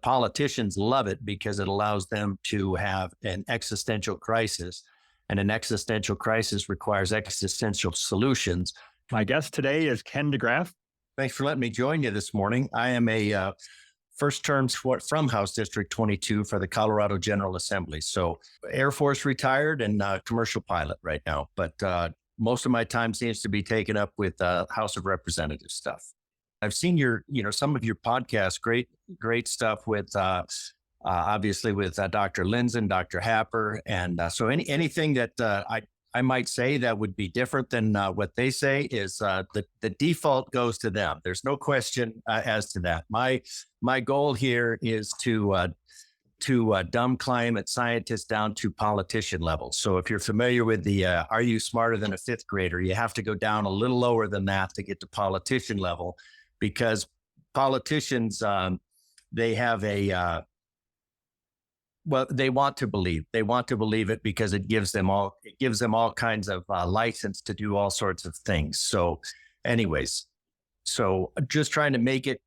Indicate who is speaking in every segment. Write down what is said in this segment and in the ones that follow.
Speaker 1: Politicians love it because it allows them to have an existential crisis, and an existential crisis requires existential solutions.
Speaker 2: My guest today is Ken DeGraaf.
Speaker 1: Thanks for letting me join you this morning. I am a first term from House District 22 for the Colorado General Assembly. So Air Force retired and commercial pilot right now, but most of my time seems to be taken up with House of Representatives stuff. I've seen some of your podcasts, great stuff with, obviously with Dr. Lindzen, Dr. Happer. And so anything that I might say that would be different than what they say is the default goes to them. There's no question as to that. My goal here is to dumb climate scientists down to politician levels. So if you're familiar with the are you smarter than a fifth grader, you have to go down a little lower than that to get to politician level. Because politicians, they have they want to believe. They want to believe it because it gives them all kinds of license to do all sorts of things. So anyways, just trying to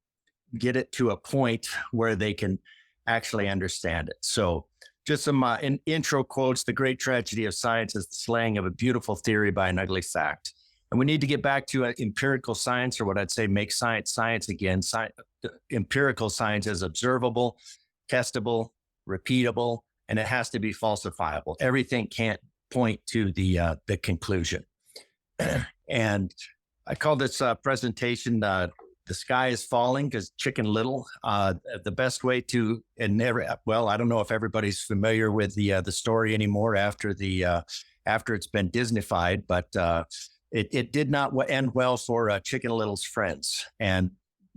Speaker 1: get it to a point where they can actually understand it. So just some intro quotes. The great tragedy of science is the slaying of a beautiful theory by an ugly fact. And we need to get back to empirical science, or what I'd say, make science again. Empirical science is observable, testable, repeatable, and it has to be falsifiable. Everything can't point to the conclusion. And I call this presentation, The Sky is Falling, because Chicken Little. The best way to, I don't know if everybody's familiar with the story anymore after it's been Disneyfied, but it did not end well for Chicken Little's friends. And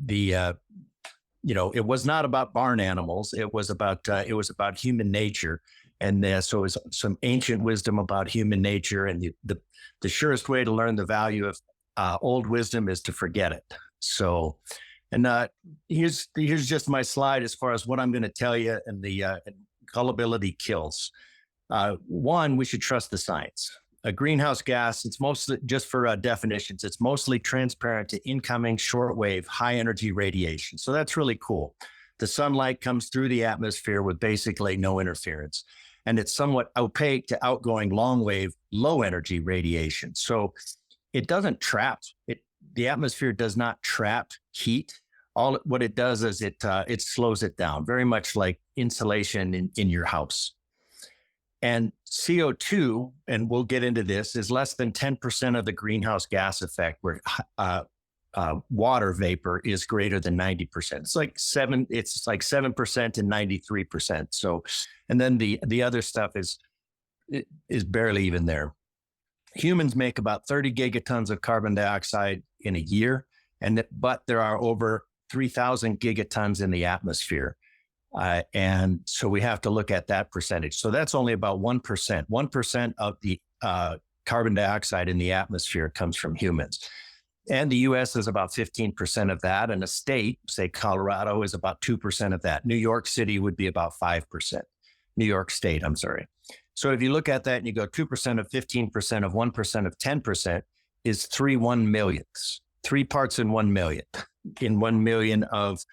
Speaker 1: it was not about barn animals. It was about human nature. And so it was some ancient wisdom about human nature. And the surest way to learn the value of old wisdom is to forget it. So, and here's just my slide as far as what I'm going to tell you. And the gullibility kills. One, we should trust the science. A greenhouse gas, it's mostly, just for definitions, it's mostly transparent to incoming shortwave, high energy radiation. So that's really cool. The sunlight comes through the atmosphere with basically no interference. And it's somewhat opaque to outgoing long wave, low energy radiation. So it doesn't trap, the atmosphere does not trap heat. What it does is it slows it down, very much like insulation in your house. And CO2, and we'll get into this, is less than 10% of the greenhouse gas effect, where water vapor is greater than 90%. It's like 7% and 93%. So, and then the other stuff is barely even there. Humans make about 30 gigatons of carbon dioxide in a year, but there are over 3,000 gigatons in the atmosphere. And so we have to look at that percentage. So that's only about 1%. 1% of the carbon dioxide in the atmosphere comes from humans. And the US is about 15% of that. And a state, say Colorado, is about 2% of that. New York City would be about 5%. New York State, I'm sorry. So if you look at that and you go 2% of 15% of 1% of 10% is 3 1/millionths, 3 parts in 1 million. In 1 million of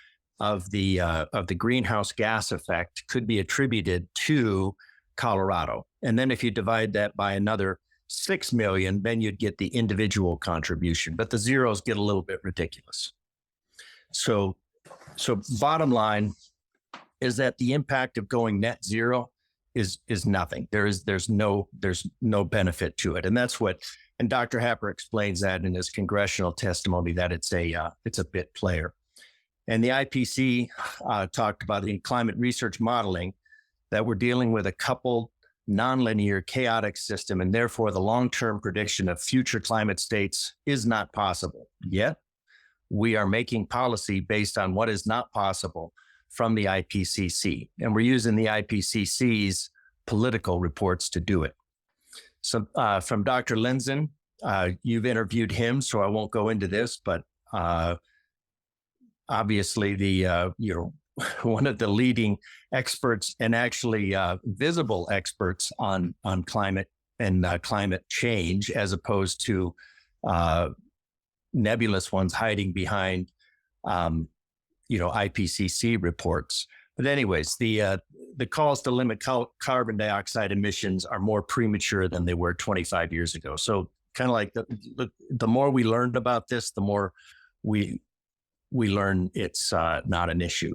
Speaker 1: the greenhouse gas effect could be attributed to Colorado. And then if you divide that by another 6 million, then you'd get the individual contribution, but the zeros get a little bit ridiculous. So bottom line is that the impact of going net zero is nothing. There's no benefit to it. And that's and Dr. Happer explains that in his congressional testimony, that it's a bit player. And the IPC talked about in climate research modeling that we're dealing with a coupled, nonlinear, chaotic system, and therefore the long-term prediction of future climate states is not possible. Yet, we are making policy based on what is not possible from the IPCC. And we're using the IPCC's political reports to do it. So from Dr. Lindzen, you've interviewed him, so I won't go into this, but obviously one of the leading experts, and actually visible experts on climate and climate change, as opposed to nebulous ones hiding behind IPCC reports. But anyways, the calls to limit carbon dioxide emissions are more premature than they were 25 years ago. So kind of like the more we learned about this, the more we learn it's not an issue.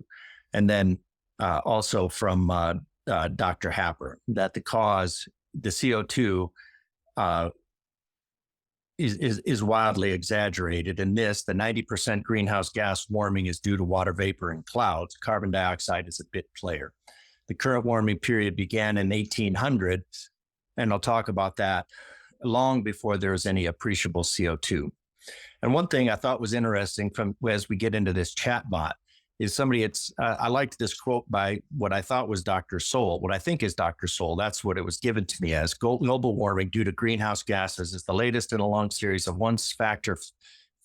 Speaker 1: And then also from Dr. Happer, that the CO2 is wildly exaggerated. In this, the 90% greenhouse gas warming is due to water vapor and clouds. Carbon dioxide is a bit player. The current warming period began in 1800, and I'll talk about that long before there was any appreciable CO2. And one thing I thought was interesting from as we get into this chatbot is I liked this quote by what I thought was Dr. Soul, what I think is Dr. Soul. That's what it was given to me as. Global warming due to greenhouse gases is the latest in a long series of one-factor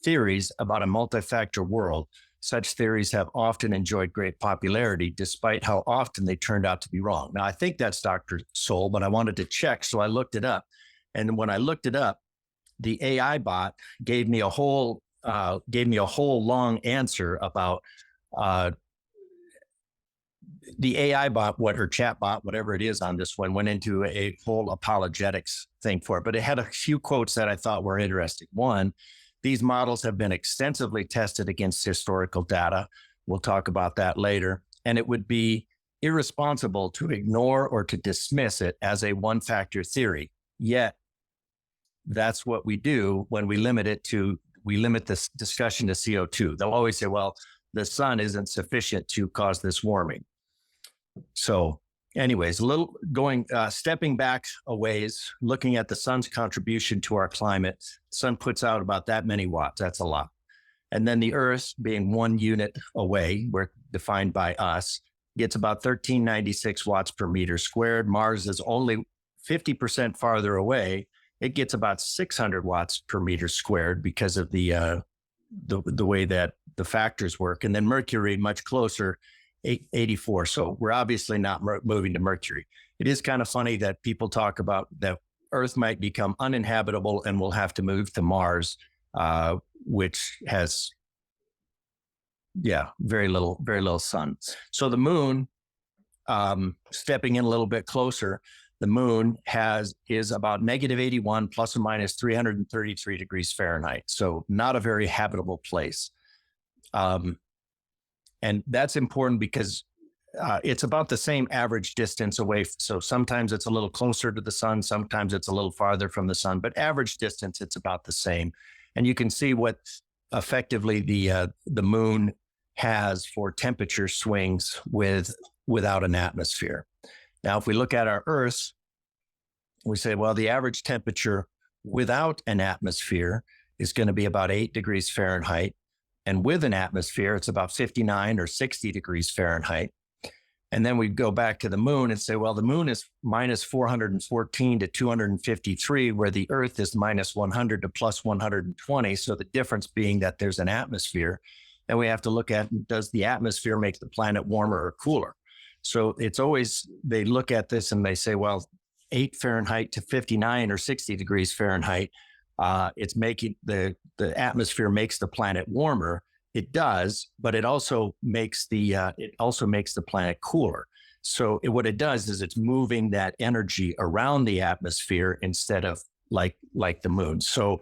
Speaker 1: theories about a multi-factor world. Such theories have often enjoyed great popularity, despite how often they turned out to be wrong. Now, I think that's Dr. Soul, but I wanted to check, so I looked it up. And when I looked it up, the AI bot gave me a whole long answer about the AI bot, or chat bot, whatever it is on this one, went into a whole apologetics thing for it. But it had a few quotes that I thought were interesting. One, these models have been extensively tested against historical data. We'll talk about that later. And it would be irresponsible to ignore or to dismiss it as a one-factor theory. Yet, that's what we do when we limit this discussion to CO2. They'll always say, well, the sun isn't sufficient to cause this warming. So anyways, stepping back a ways, looking at the sun's contribution to our climate, the sun puts out about that many watts. That's a lot. And then the Earth, being 1 unit away, we're defined by us, gets about 1396 watts per meter squared. Mars is only 50% farther away. It gets about 600 watts per meter squared because of the way that the factors work. And then Mercury, much closer, 84. So we're obviously not moving to Mercury. It is kind of funny that people talk about that Earth might become uninhabitable and we'll have to move to Mars, which has, very little sun. So the moon, stepping in a little bit closer, the moon is about -81 plus or minus 333 degrees Fahrenheit. So not a very habitable place. And that's important because it's about the same average distance away. So sometimes it's a little closer to the sun, sometimes it's a little farther from the sun, but average distance, it's about the same. And you can see what effectively the moon has for temperature swings without an atmosphere. Now, if we look at our Earth, we say, well, the average temperature without an atmosphere is going to be about 8 degrees Fahrenheit. And with an atmosphere, it's about 59 or 60 degrees Fahrenheit. And then we go back to the moon and say, well, the moon is minus 414 to 253, where the Earth is minus 100 to plus 120. So the difference being that there's an atmosphere. And we have to look at, does the atmosphere make the planet warmer or cooler? So it's always, they look at this and they say, well, 8 Fahrenheit to 59 or 60 degrees Fahrenheit, it's making the atmosphere makes the planet warmer. It does, but it also makes the planet cooler. So what it does is it's moving that energy around the atmosphere instead of like the moon. So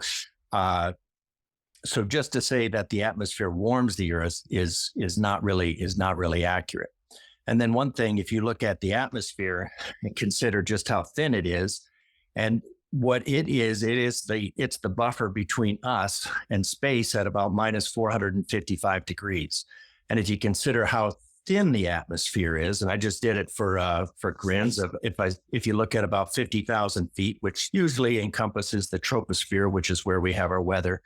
Speaker 1: just to say that the atmosphere warms the Earth is not really accurate. And then one thing, if you look at the atmosphere and consider just how thin it is, and what it's the buffer between us and space at about minus 455 degrees. And if you consider how thin the atmosphere is, and I just did it for grins of if you look at about 50,000 feet, which usually encompasses the troposphere, which is where we have our weather,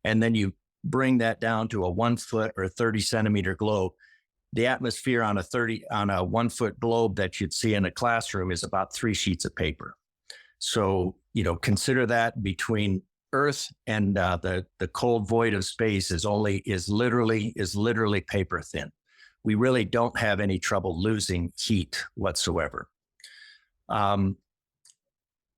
Speaker 1: and then you bring that down to a 1 foot or 30 centimeter globe, the atmosphere on a 1 foot globe that you'd see in a classroom is about 3 sheets of paper. So, consider that between Earth and the cold void of space is literally paper thin. We really don't have any trouble losing heat whatsoever.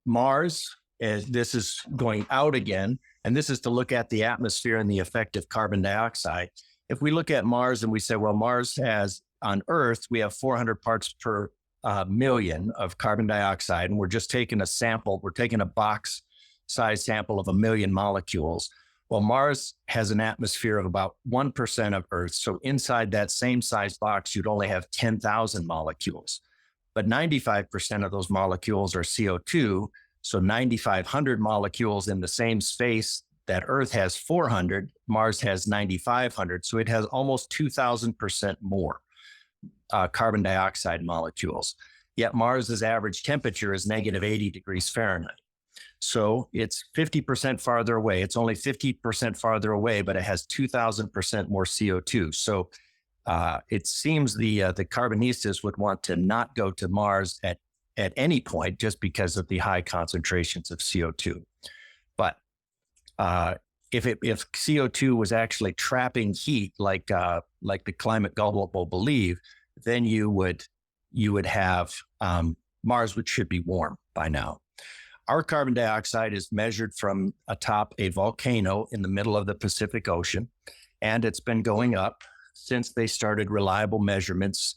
Speaker 1: Mars, this is going out again, and this is to look at the atmosphere and the effect of carbon dioxide. If we look at Mars and we say, well, Mars has on Earth, we have 400 parts per million of carbon dioxide, and we're just taking a sample. We're taking a box size sample of 1 million molecules. Well, Mars has an atmosphere of about 1% of Earth. So inside that same size box, you'd only have 10,000 molecules. But 95% of those molecules are CO2. So 9,500 molecules in the same space that Earth has 400, Mars has 9,500. So it has almost 2,000% more carbon dioxide molecules. Yet Mars's average temperature is negative 80 degrees Fahrenheit. So it's 50% farther away. It's only 50% farther away, but it has 2,000% more CO2. So it seems the carbonistas would want to not go to Mars at any point just because of the high concentrations of CO2. But if CO2 was actually trapping heat like the climate gullible believe, then you would have Mars, which should be warm by now. Our carbon dioxide is measured from atop a volcano in the middle of the Pacific Ocean, and it's been going up since they started reliable measurements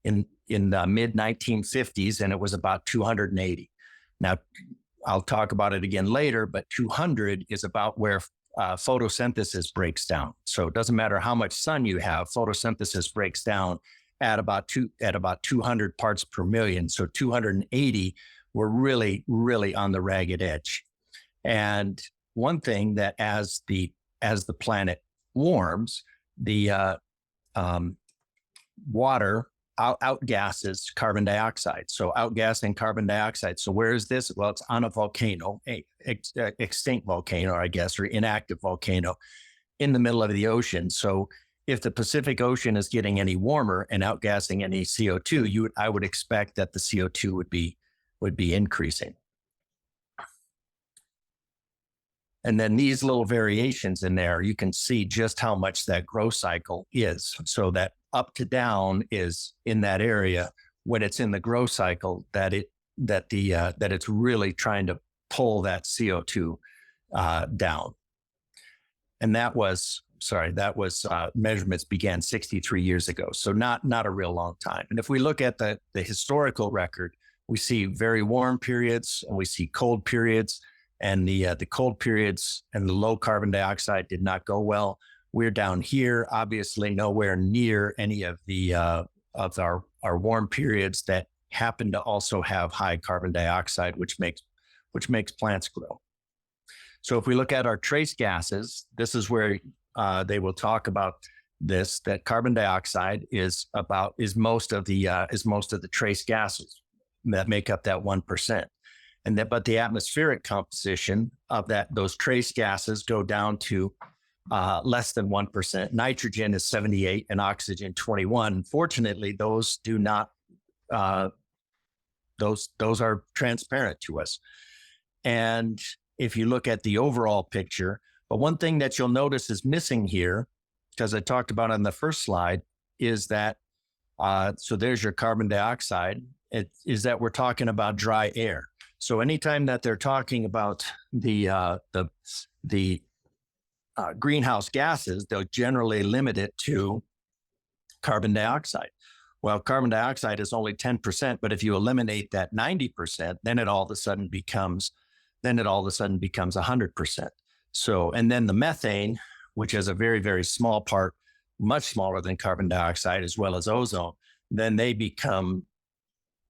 Speaker 1: in the mid-1950s, and it was about 280. Now, I'll talk about it again later, but 200 is about where photosynthesis breaks down. So it doesn't matter how much sun you have, photosynthesis breaks down at about 200 parts per million. So 280, we're really, really on the ragged edge. And one thing that as the planet warms, the water outgasses carbon dioxide. So outgassing carbon dioxide. So where is this? Well, it's on a volcano, extinct volcano, I guess, or inactive volcano in the middle of the ocean. So if the Pacific Ocean is getting any warmer and outgassing any CO2, I would expect that the CO2 would be increasing. And then these little variations in there, you can see just how much that growth cycle is. So that up to down is in that area when it's in the growth cycle that it's really trying to pull that CO2 down. And that was measurements began 63 years ago. So not a real long time. And if we look at the historical record, we see very warm periods and we see cold periods. And the cold periods and the low carbon dioxide did not go well. We're down here, obviously nowhere near any of the of our warm periods that happen to also have high carbon dioxide, which makes plants grow. So if we look at our trace gases, this is where they will talk about this, that carbon dioxide is most of the trace gases that make up that 1%. But the atmospheric composition of those trace gases go down to less than 1%. Nitrogen is 78 and oxygen 21. Fortunately, those do not, those are transparent to us. And if you look at the overall picture, but one thing that you'll notice is missing here, because I talked about on the first slide, is that, so there's your carbon dioxide, is that we're talking about dry air. So anytime that they're talking about the greenhouse gases, they'll generally limit it to carbon dioxide. Well, carbon dioxide is only 10%, but if you eliminate that 90%, then it all of a sudden becomes 100%. So, and then the methane, which is a very, very small part, much smaller than carbon dioxide, as well as ozone, then they become,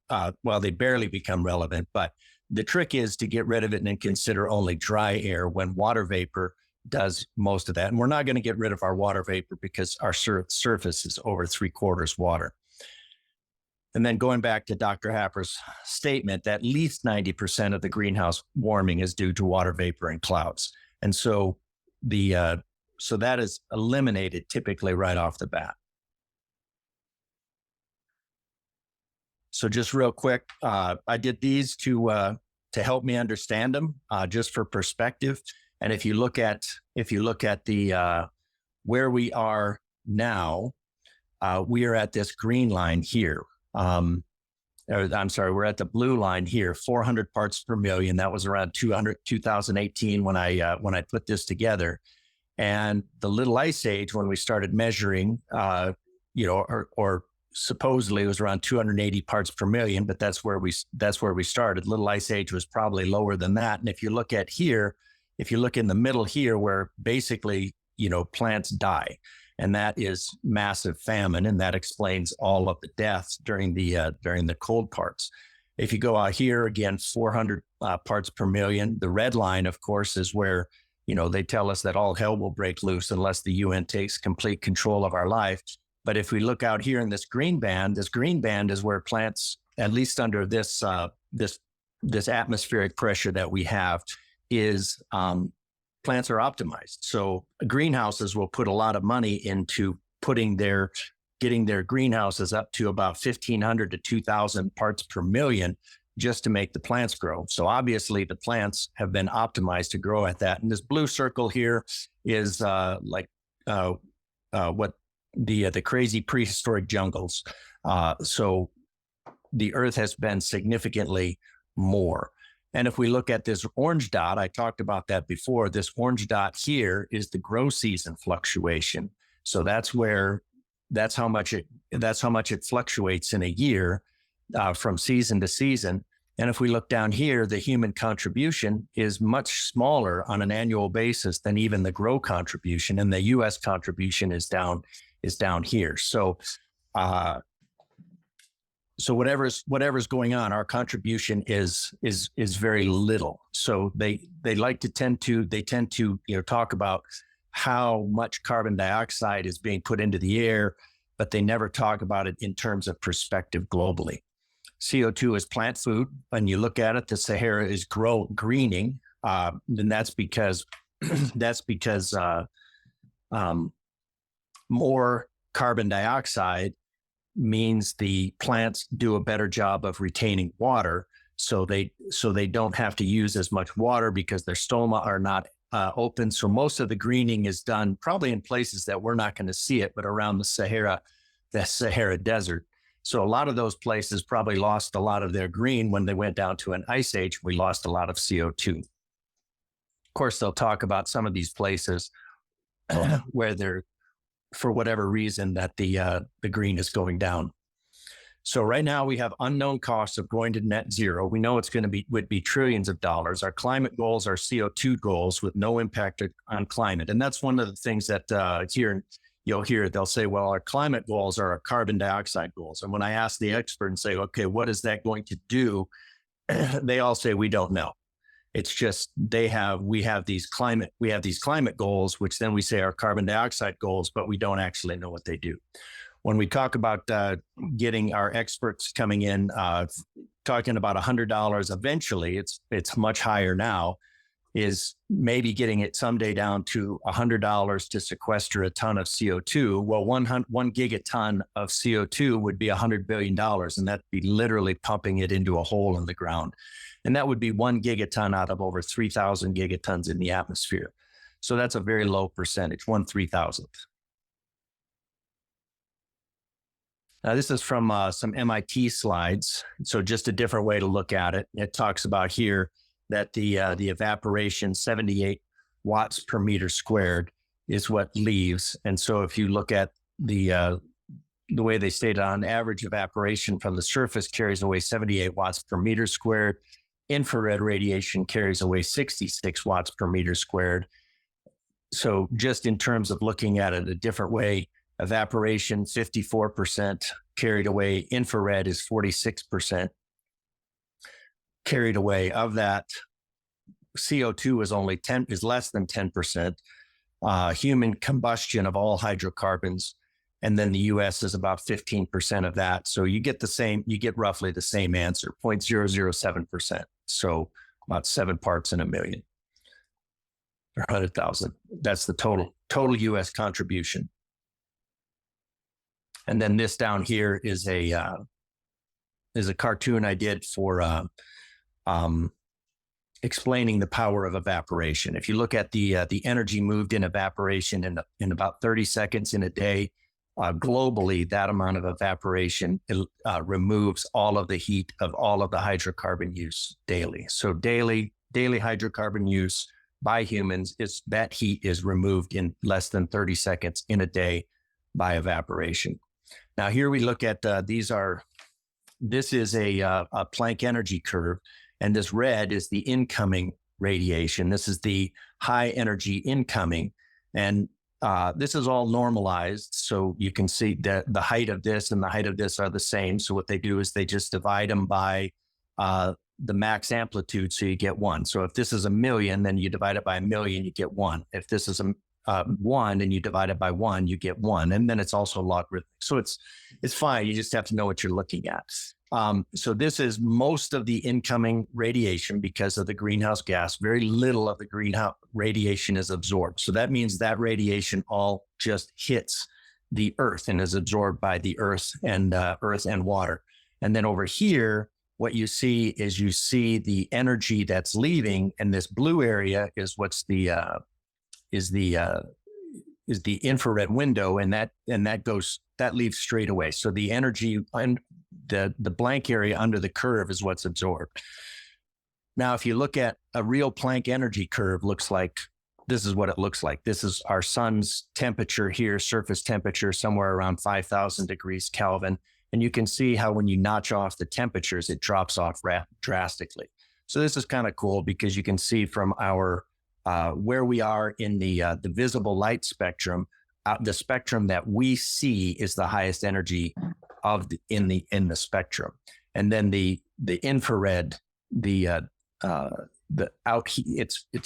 Speaker 1: they barely become relevant. But the trick is to get rid of it and consider only dry air when water vapor does most of that. And we're not going to get rid of our water vapor because our surface is over 3/4 water. And then going back to Dr. Happer's statement, that at least 90% of the greenhouse warming is due to water vapor and clouds. And so so that is eliminated typically right off the bat. So just real quick, I did these to help me understand them, just for perspective. And if you look at the where we are now, we are at this green line here. We're at the blue line here, 400 parts per million. That was around 2018 when I put this together. And the Little Ice Age, when we started measuring or supposedly it was around 280 parts per million, but that's where we started. Little Ice Age was probably lower than that. And if you look at here, if you look in the middle here, where basically, plants die, and that is massive famine, and that explains all of the deaths during the cold parts. If you go out here again, 400 parts per million. The red line, of course, is where they tell us that all hell will break loose unless the UN takes complete control of our life. But if we look out here in this green band is where plants, at least under this atmospheric pressure that we have, is plants are optimized. So greenhouses will put a lot of money into getting their greenhouses up to about 1,500 to 2,000 parts per million just to make the plants grow. So obviously the plants have been optimized to grow at that. And this blue circle here is what the crazy prehistoric jungles. So the Earth has been significantly more. And if we look at this orange dot, I talked about that before, this orange dot here is the grow season fluctuation. So that's how much it fluctuates in a year from season to season. And if we look down here, the human contribution is much smaller on an annual basis than even the grow contribution, and the U.S. contribution is down here. So whatever's going on, our contribution is very little. So they tend to talk about how much carbon dioxide is being put into the air, but they never talk about it in terms of perspective globally. CO2 is plant food. When you look at it, the Sahara is greening, and that's because more carbon dioxide means the plants do a better job of retaining water, so they don't have to use as much water because their stoma are not open. So most of the greening is done probably in places that we're not going to see it, but around the Sahara Desert. So a lot of those places probably lost a lot of their green when they went down to an ice age. We lost a lot of CO2. Of course, they'll talk about some of these places where they're, for whatever reason, that the green is going down. So right now we have unknown costs of going to net zero. We know it's would be trillions of dollars. Our climate goals are CO2 goals with no impact on climate. And that's one of the things that here you'll hear, they'll say, well, our climate goals are our carbon dioxide goals. And when I ask the expert and say, okay, what is that going to do? They all say, we don't know. It's just we have these climate goals, which then we say are carbon dioxide goals, but we don't actually know what they do. When we talk about getting our experts coming in, talking about $100 eventually, it's much higher now, is maybe getting it someday down to $100 to sequester a ton of CO2. Well, one gigaton of CO2 would be $100 billion, and that'd be literally pumping it into a hole in the ground. And that would be 1 gigaton out of over 3,000 gigatons in the atmosphere. So that's a very low percentage, 1/3000th. Now, this is from some MIT slides. So just a different way to look at it. It talks about here that the evaporation, 78 watts per meter squared, is what leaves. And so if you look at the way they stated, on average, evaporation from the surface carries away 78 watts per meter squared. Infrared radiation carries away 66 watts per meter squared. So just in terms of looking at it a different way, evaporation, 54% carried away. Infrared is 46% carried away. Of that, CO2 is less than 10%. Human combustion of all hydrocarbons, and then the U.S. is about 15% of that. So you get roughly the same answer, 0.007%. So about 7 parts in a million, or 100,000. That's the total U.S. contribution. And then this down here is a cartoon I did for explaining the power of evaporation. If you look at the energy moved in evaporation in about 30 seconds in a day, globally, that amount of evaporation removes all of the heat of all of the hydrocarbon use daily. So daily hydrocarbon use by humans, that heat is removed in less than 30 seconds in a day by evaporation. Now here we look at, this is a Planck energy curve, and this red is the incoming radiation. This is the high energy incoming, and this is all normalized. So you can see that the height of this and the height of this are the same. So what they do is they just divide them by the max amplitude, so you get 1. So if this is 1,000,000, then you divide it by 1,000,000, you get 1. If this is 1 and you divide it by 1, you get 1. And then it's also logarithmic. So it's fine. You just have to know what you're looking at. So this is most of the incoming radiation because of the greenhouse gas. Very little of the greenhouse radiation is absorbed. So that means that radiation all just hits the Earth and is absorbed by the Earth and water. And then over here, what you see is the energy that's leaving, and this blue area is what's the infrared window, and that leaves straight away. So the energy and the blank area under the curve is what's absorbed. Now, if you look at a real Planck energy curve, this is what it looks like. This is our sun's temperature here, surface temperature, somewhere around 5,000 degrees Kelvin. And you can see how when you notch off the temperatures, it drops off drastically. So this is kind of cool because you can see from our where we are in the visible light spectrum, the spectrum that we see is the highest energy in the spectrum, and then the infrared, it's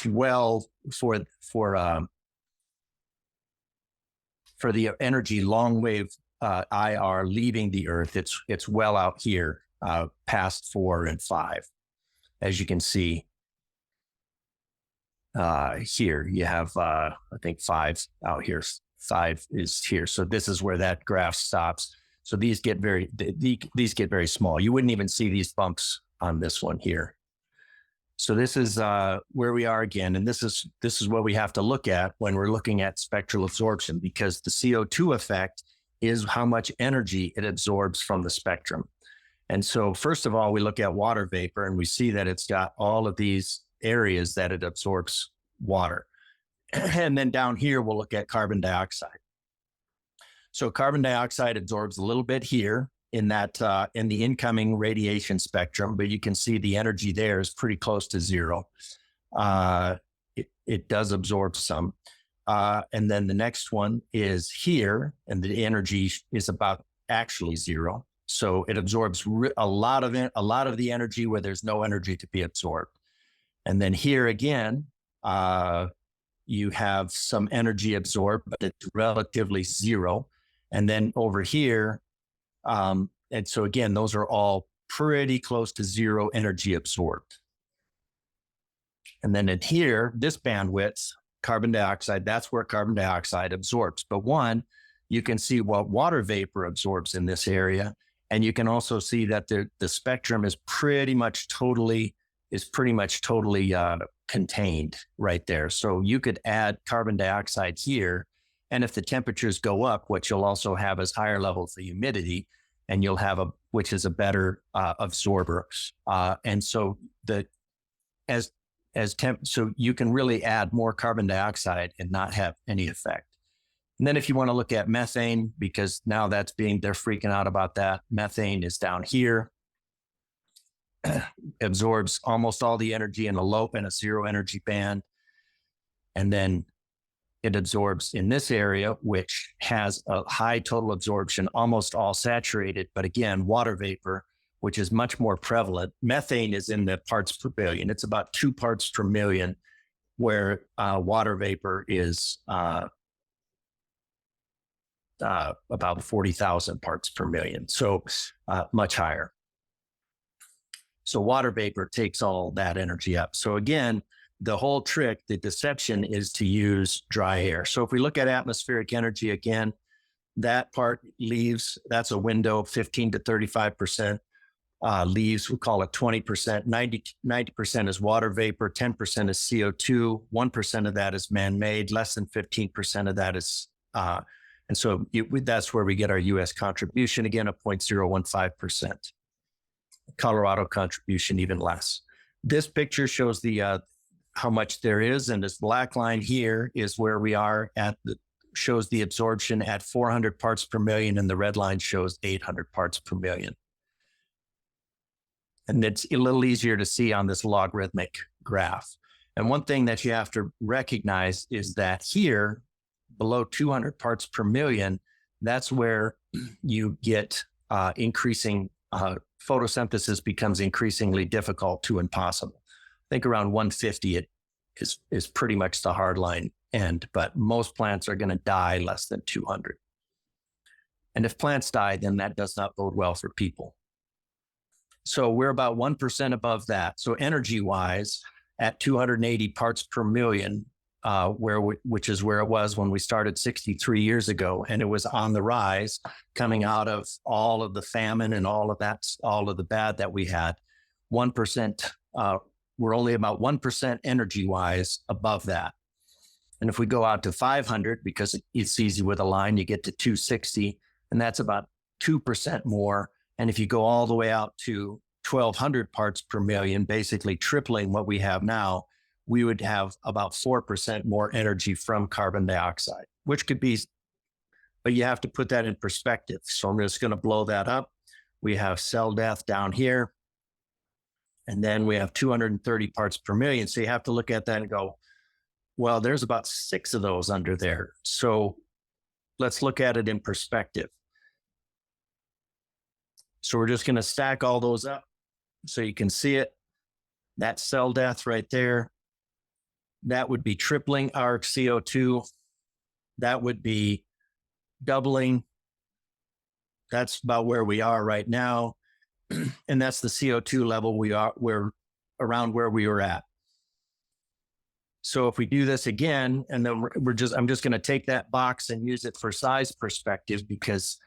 Speaker 1: well for the energy long wave IR leaving the Earth. It's well out here past 4 and 5, as you can see. Here you have, I think 5 out here. 5 is here. So this is where that graph stops. So these get very small. You wouldn't even see these bumps on this one here. So this is where we are again. And this is what we have to look at when we're looking at spectral absorption, because the CO2 effect is how much energy it absorbs from the spectrum. And so first of all, we look at water vapor, and we see that it's got all of these areas that it absorbs water. And then down here, we'll look at carbon dioxide. So carbon dioxide absorbs a little bit here in the incoming radiation spectrum, but you can see the energy there is pretty close to 0. It does absorb some. And then the next one is here, and the energy is about actually 0. So it absorbs a lot of the energy where there's no energy to be absorbed. And then here again, you have some energy absorbed, but it's relatively 0. And then over here, and so again, those are all pretty close to 0 energy absorbed. And then in here, this bandwidth, carbon dioxide, that's where carbon dioxide absorbs. But you can see what water vapor absorbs in this area. And you can also see that the spectrum is pretty much totally contained right there. So you could add carbon dioxide here, and if the temperatures go up, what you'll also have is higher levels of humidity, and you'll have which is a better absorber. And so so you can really add more carbon dioxide and not have any effect. And then if you want to look at methane, because now they're freaking out about that. Methane is down here, absorbs almost all the energy in a 0 energy band. And then it absorbs in this area, which has a high total absorption, almost all saturated. But again, water vapor, which is much more prevalent. Methane is in the parts per billion. It's about 2 parts per million, where water vapor is about 40,000 parts per million. So much higher. So water vapor takes all that energy up. So again, the whole trick, the deception, is to use dry air. So if we look at atmospheric energy again, that part leaves, that's a window, 15 to 35%. Leaves, we call it 20%. 90% is water vapor, 10% is CO2, 1% of that is man-made, less than 15% of that is, and so that's where we get our U.S. contribution, again, of 0.015%. Colorado contribution even less. This picture shows how much there is, and this black line here is where we are shows the absorption at 400 parts per million, and the red line shows 800 parts per million. And it's a little easier to see on this logarithmic graph. And one thing that you have to recognize is that here, below 200 parts per million, that's where you get increasing photosynthesis becomes increasingly difficult to impossible. I think around 150 it is pretty much the hard line end, but most plants are going to die less than 200. And if plants die, then that does not bode well for people. So we're about 1% above that. So energy-wise, at 280 parts per million, which is where it was when we started 63 years ago, and it was on the rise, coming out of all of the famine and all of that, all of the bad that we had. 1%, we're only about 1% energy-wise above that. And if we go out to 500, because it's easy with a line, you get to 260, and that's about 2% more. And if you go all the way out to 1,200 parts per million, basically tripling what we have now, we would have about 4% more energy from carbon dioxide, which could be, but you have to put that in perspective. So I'm just going to blow that up. We have cell death down here, and then we have 230 parts per million. So you have to look at that and go, well, there's about 6 of those under there. So let's look at it in perspective. So we're just going to stack all those up so you can see it. That cell death right there, that would be tripling our CO2. That would be doubling. That's about where we are right now. And that's the CO2 level we're around where we were at. So if we do this again, and then I'm just going to take that box and use it for size perspective, because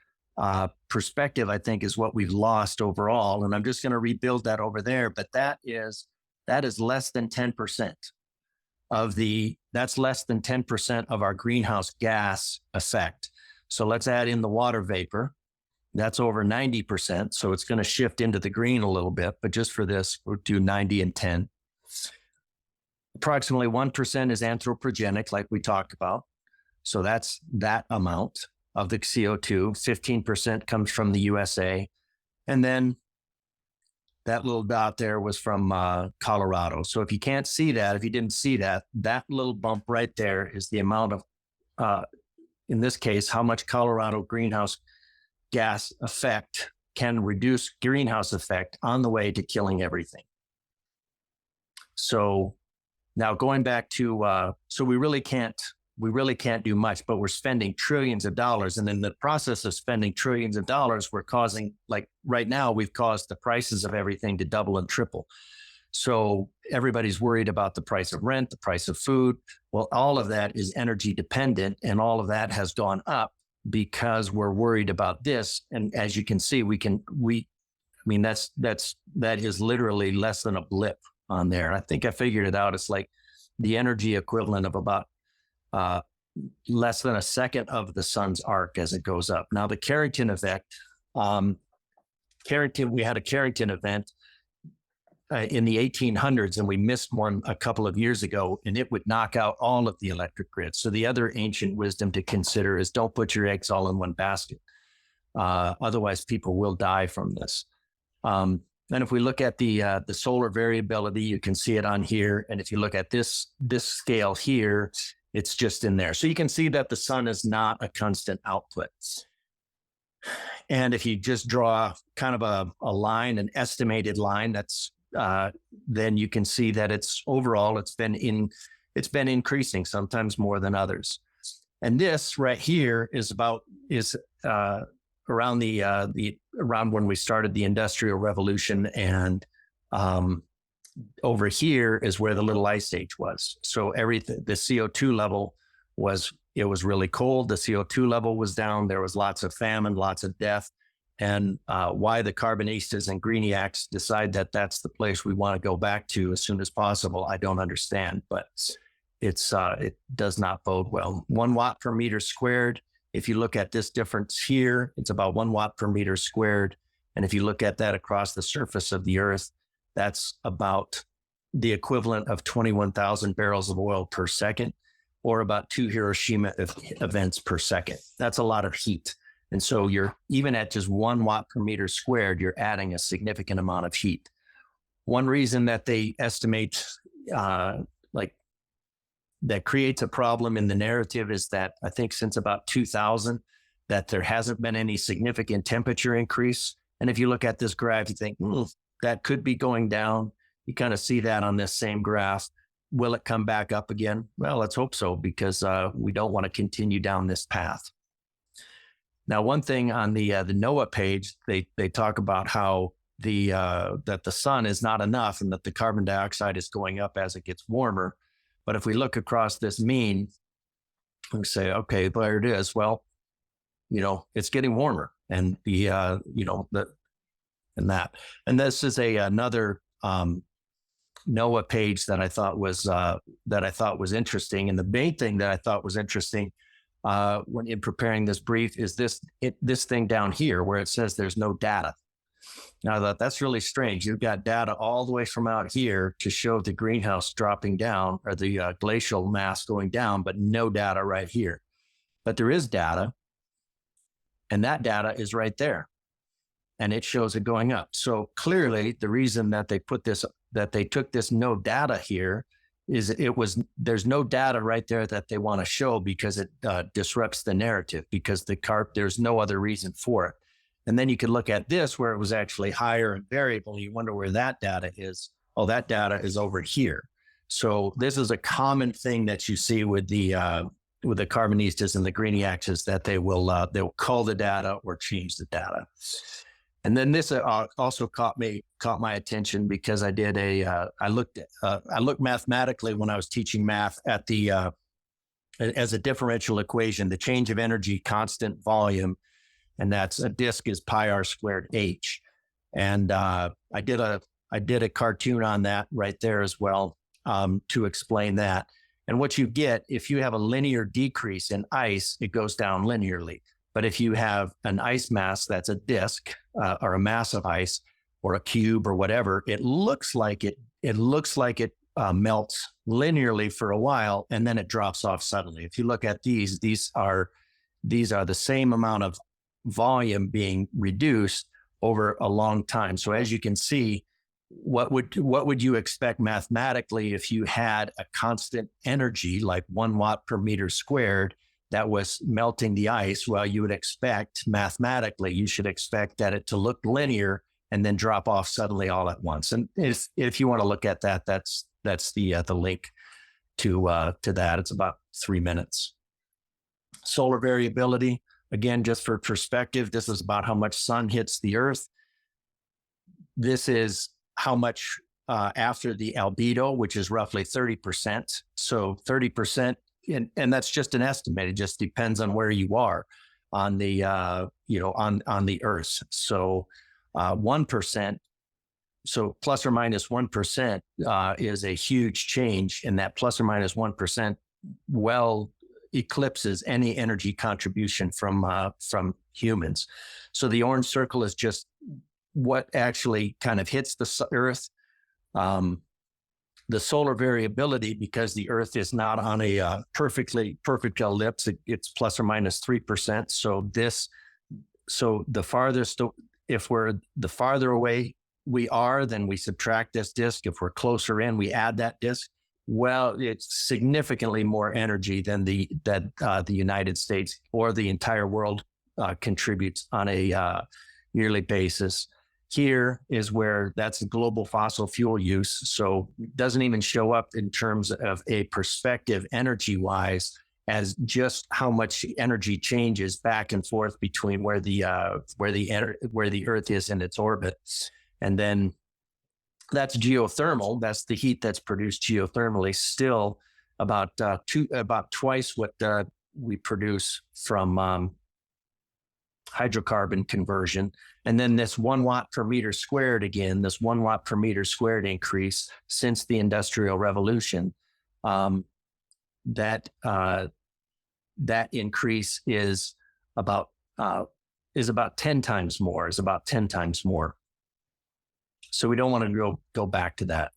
Speaker 1: perspective, I think, is what we've lost overall. And I'm just going to rebuild that over there. But that is less than 10% that's less than 10% of our greenhouse gas effect. So let's add in the water vapor. That's over 90%. So it's going to shift into the green a little bit, but just for this, we'll do 90 and 10. Approximately 1% is anthropogenic, like we talked about. So that's that amount of the CO2. 15% comes from the USA. And then that little dot there was from Colorado. So if you can't see that, if you didn't see that, that little bump right there is the amount of, in this case, how much Colorado greenhouse gas effect can reduce greenhouse effect on the way to killing everything. So now going back to, so we really can't do much, but we're spending trillions of dollars. And in the process of spending trillions of dollars, we're causing, like right now, we've caused the prices of everything to double and triple. So everybody's worried about the price of rent, the price of food. Well, all of that is energy dependent, and all of that has gone up because we're worried about this. And as you can see, that is literally less than a blip on there. I think I figured it out. It's like the energy equivalent of about less than a second of the sun's arc as it goes up. Now the Carrington effect, we had a Carrington event in the 1800s, and we missed one a couple of years ago, and it would knock out all of the electric grid. So the other ancient wisdom to consider is don't put your eggs all in one basket. Otherwise people will die from this. And if we look at the solar variability, you can see it on here. And if you look at this scale here, it's just in there. So you can see that the sun is not a constant output. And if you just draw kind of a line, an estimated line, that's then you can see that it's been increasing, sometimes more than others. And this right here is around around when we started the Industrial Revolution, and over here is where the little ice age was. So everything, the CO2 level was really cold. The CO2 level was down. There was lots of famine, lots of death. And why the carbonistas and greeniacs decide that that's the place we want to go back to as soon as possible, I don't understand, but it does not bode well. 1 watt per meter squared. If you look at this difference here, it's about 1 watt per meter squared. And if you look at that across the surface of the Earth, that's about the equivalent of 21,000 barrels of oil per second. or about 2 Hiroshima events per second. That's a lot of heat. And so you're even at just 1 watt per meter squared, you're adding a significant amount of heat. One reason that they estimate that creates a problem in the narrative is that I think since about 2000, that there hasn't been any significant temperature increase. And if you look at this graph, you think, that could be going down. You kind of see that on this same graph. Will it come back up again? Well, let's hope so, because we don't want to continue down this path. Now, one thing on the NOAA page, they talk about how that the sun is not enough and that the carbon dioxide is going up as it gets warmer. But if we look across this mean, we say, okay, there it is. Well, it's getting warmer, and and this is another NOAA page that I thought was interesting. And the main thing that I thought was interesting when in preparing this brief is this thing down here where it says there's no data. Now, I thought that's really strange. You've got data all the way from out here to show the greenhouse dropping down, or the glacial mass going down, but no data right here. But there is data, and that data is right there, and it shows it going up. So clearly, the reason that they took this no data here is there's no data right there that they want to show, because it disrupts the narrative, because there's no other reason for it. And then you could look at this where it was actually higher and variable. You wonder where that data is. Oh, that data is over here. So this is a common thing that you see with the carbonistas and the greeniacs, that they'll call the data or change the data. And then this also caught my attention, because I looked mathematically when I was teaching math at as a differential equation, the change of energy, constant, volume. And that's a disk is pi r squared h. And I did a cartoon on that right there as well, to explain that. And what you get, if you have a linear decrease in ice, it goes down linearly. But if you have an ice mass that's a disk, or a mass of ice, or a cube, or whatever, it looks like it melts linearly for a while, and then it drops off suddenly. If you look at these are the same amount of volume being reduced over a long time. So as you can see, what would you expect mathematically if you had a constant energy like 1 watt per meter squared that was melting the ice? Well, you would expect mathematically, you should expect that it to look linear and then drop off suddenly all at once. And if you want to look at that, that's the link to that. It's about 3 minutes. Solar variability. Again, just for perspective, this is about how much sun hits the Earth. This is how much after the albedo, which is roughly 30%. So 30%, and that's just an estimate. It just depends on where you are on the on the Earth. So 1%. So plus or minus 1% is a huge change, and that plus or minus 1% eclipses any energy contribution from humans. So the orange circle is just what actually kind of hits the Earth. The solar variability, because the Earth is not on a perfect ellipse, it's plus or minus 3%. So the farther away we are, then we subtract this disk. If we're closer in, we add that disk. Well, it's significantly more energy than the United States or the entire world contributes on a yearly basis. Here is where that's global fossil fuel use. So it doesn't even show up in terms of a perspective energy-wise as just how much energy changes back and forth between where the Earth is in its orbit, and then. That's geothermal. That's the heat that's produced geothermally. Still about twice what we produce from hydrocarbon conversion. And then this 1 watt per meter squared again. This 1 watt per meter squared increase since the Industrial Revolution. That increase is about 10 times more. Is about 10 times more. So we don't want to go back to that.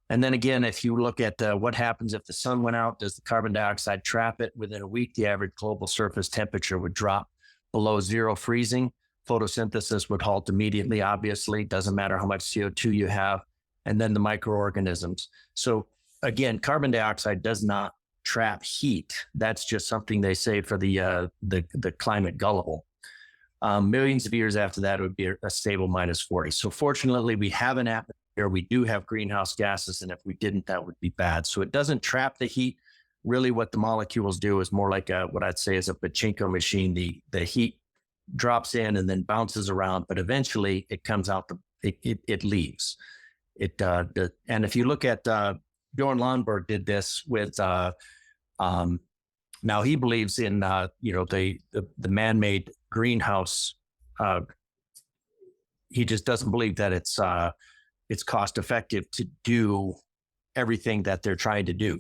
Speaker 1: And then again, if you look at what happens if the sun went out, does the carbon dioxide trap it? Within a week, the average global surface temperature would drop below zero freezing. Photosynthesis would halt immediately, obviously. Doesn't matter how much CO2 you have. And then the microorganisms. So again, carbon dioxide does not trap heat. That's just something they say for the climate gullible. Millions of years after that, it would be a stable minus 40. So fortunately, we have an atmosphere. We do have greenhouse gases, and if we didn't, that would be bad. So it doesn't trap the heat. Really, what the molecules do is more like what I'd say is a pachinko machine. The heat drops in and then bounces around, but eventually it comes out. It leaves. And if you look at Bjorn Lomborg did this with. Now he believes in the man-made greenhouse. He just doesn't believe that it's cost effective to do everything that they're trying to do.